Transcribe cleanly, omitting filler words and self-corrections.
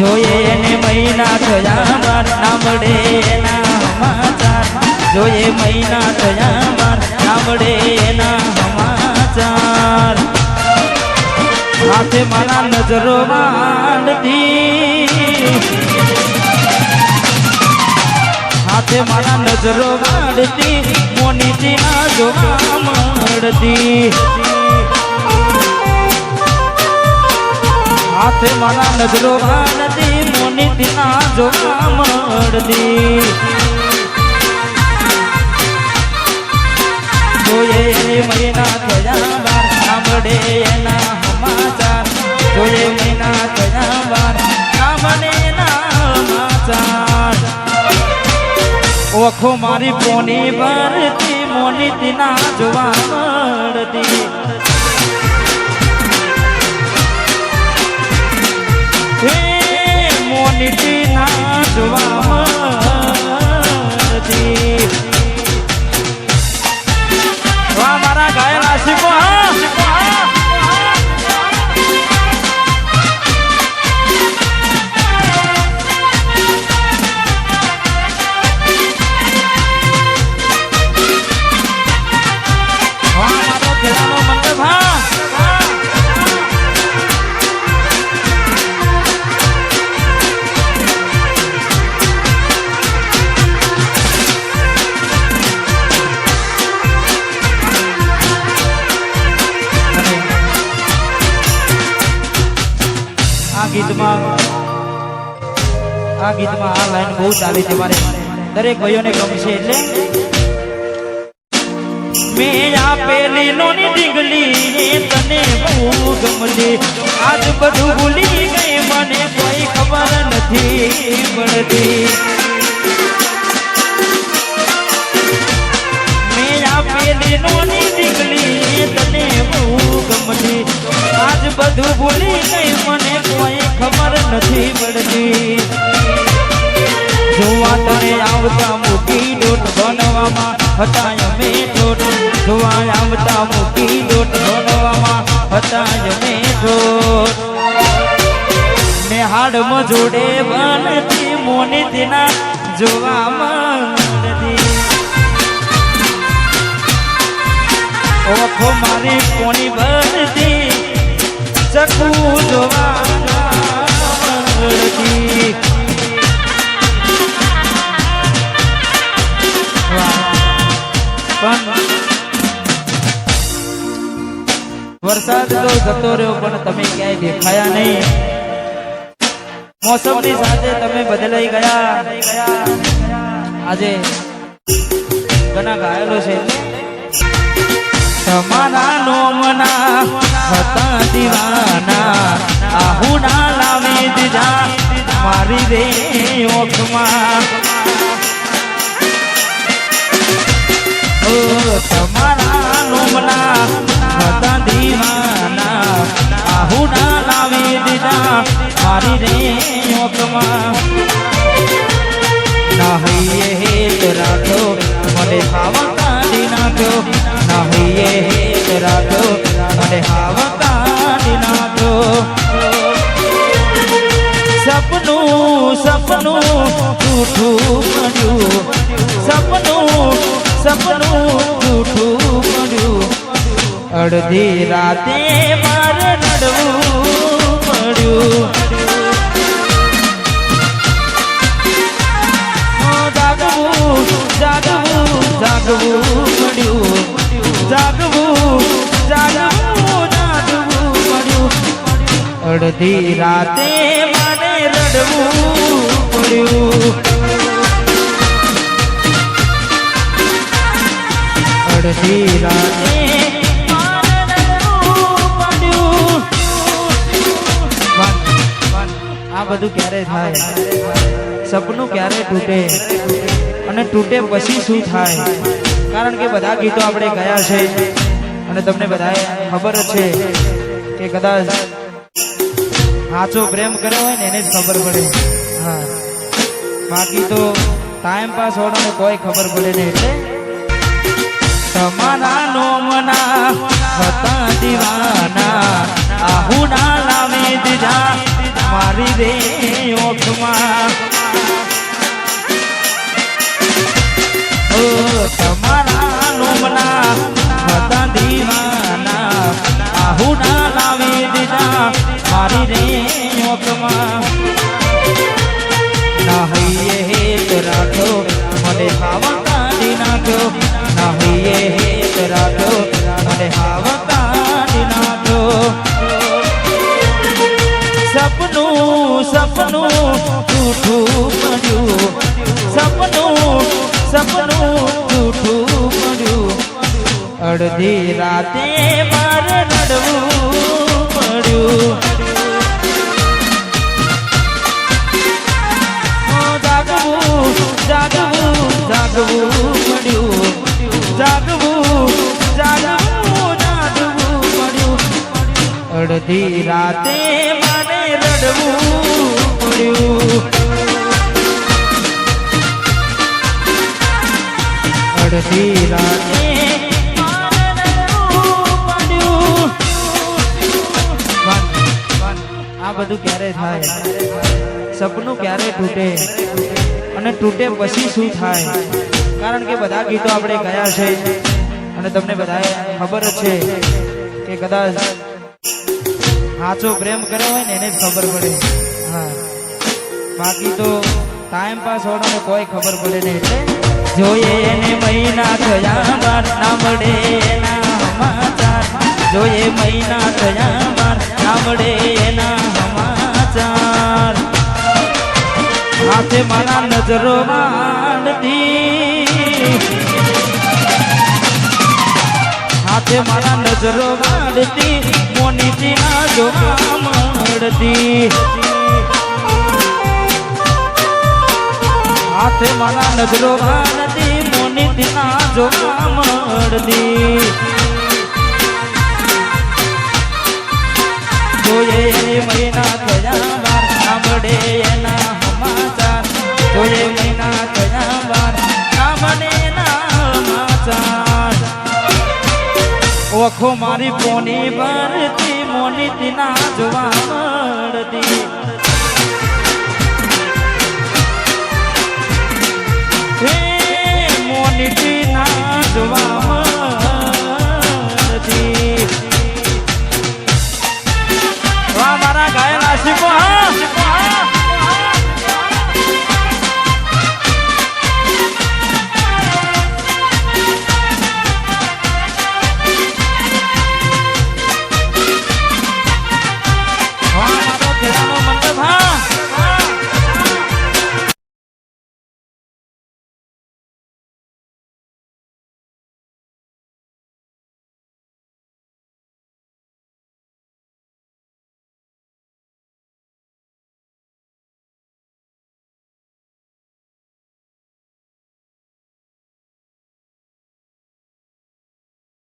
જોઈએ એને મહિના થયા બાર નામડે એના સમાચાર જોઈએ મહિના થયા બાર નામડે એના સમાચાર હાથે મારા નજરો માંડતી હાથે મારા નજરો માંડતી મોનીજી ના જોવા મળતી હાથે મારા નજરો માંડતી મોનીજી ના જોવા મળતી જોઈએ મહિના થયા બાર સાંભળે એના સમાચાર જોઈએ મહિના થયા બાર સાંભળે એના સમાચાર ઓખો મારી પોની ભરતી મોનીતી ના જોવા મળતી હે મોનીતી ના જોવા મળતી વાહ મારા ઘાયલ આશિકો આ ગીતમાં આ લાઈન બહુ ચાલી છે મારે દરેક ભાઈઓને ગમશે એટલે મેં આપેલી નોની ડીંગલી તને બહુ ગમતી આજ બધું ભૂલી ગઈ મને કોઈ ખબર નથી પડતી મેં આપેલી નોની ડીંગલી તને બહુ ગમતી આજ બધું ભૂલી ગઈ મને કોઈ ખબર નથી પડતી જોવા તને આવતા મૂકી દોટ બનવામાં હતા અમે ઠોઠ જોવા આવતા મૂકી દોટ બનવામાં હતા અમે ઠોઠ ને હાડમાં જોડે બનતી મોની તેના જોવા મળતી ઓખો મારી કોની ભરતી ચકુ જોવા મળતી વરસાદ તો જતો રહ્યો પણ તમે ક્યાંય દેખાયા નહીં મોસમની સાથે તમે બદલાઈ ગયા આજે ઘણા ઘાયલો છે તમારા નોમના હતા દીવાના આહુના લાવી દીધા મારી રે ઓખમાં તમારા નોમના હતા દીવાના આહુના લાવી દીધા મારી રે ઓખમાં નાહીએ હેત રાખ્યો મને હાવા કાઢી નાખ્યો નાહીએ હેત રાખ્યો મને હાવા કાઢી નાખ્યો સપનું સપનું જૂઠું પડ્યું સપનું જૂઠું પડ્યું અડધી રાતે મારે રડવું પડ્યું જાગવું પડ્યું અડધી રાતે મારે રડવું પડ્યું અડધી રાતે આ બધું ક્યારે થાય સપનું ક્યારે તૂટે અને તૂટે પછી શું થાય કારણ કે બધા ગીતો આપણે ગયા છે અને તમને બધાએ ખબર છે કે કદાચ સાચો પ્રેમ કર્યો હોય ને એને જ ખબર પડે હા બાકી તો ટાઈમ પાસ હોવાનો કોઈ ખબર પડે નહીં એટલે તમારા નોમના હતા દીવાના આહુના લાવી દીધા મારી રે મારી રે ઓકમાં ના હૈયે હેત રાખ્યો મને હાવા કાઢી નાખ્યો ના હૈયે હેત રાખ્યો મને હાવા કાઢી નાખ્યો સપનું સપનું જૂઠું પડ્યું સપનું સપનું જૂઠું પડ્યું અડધી રાતે મારે રડવું પડ્યું જાગવું જાગવું જાગવું પડ્યું જાગવું જાગવું જાગવું પડ્યું અડધી રાતે મારે રડવું પડ્યું અડધી રાતે આ બધું ક્યારે થાય સપનું ક્યારે તૂટે અને તૂટે પછી શું થાય કારણ કે બધા ગીતો આપણે ગયા છે અને તમને બધાએ ખબર જ છે કે કદાચ સાચો પ્રેમ કર્યો હોય ને એને જ ખબર પડે હા બાકી તો ટાઈમ પાસ હોવાનો કોઈ ખબર પડે નહીં એટલે જોઈએ એને મહિના થયા બાર ના મળે એના સમાચાર જોઈએ મહિના થયા બાર ના મળે એના સમાચાર હાથે મારા નજરો માંડતી હાથે મારા નજરો માંડતી મોનીતી ના જોવા મળતી હાથે મારા નજરો માંડતી મોનીતી ના જોવા મળતી જોઈએ એને મહિના થયા બાર ના મળે એના સમાચાર જોઈએ મહિના થયા બાર ના મળે એના સમાચાર ઓખો મારી પોની ભરતી મોનીતી ના જોવા મળતી મોનીતી ના જોવા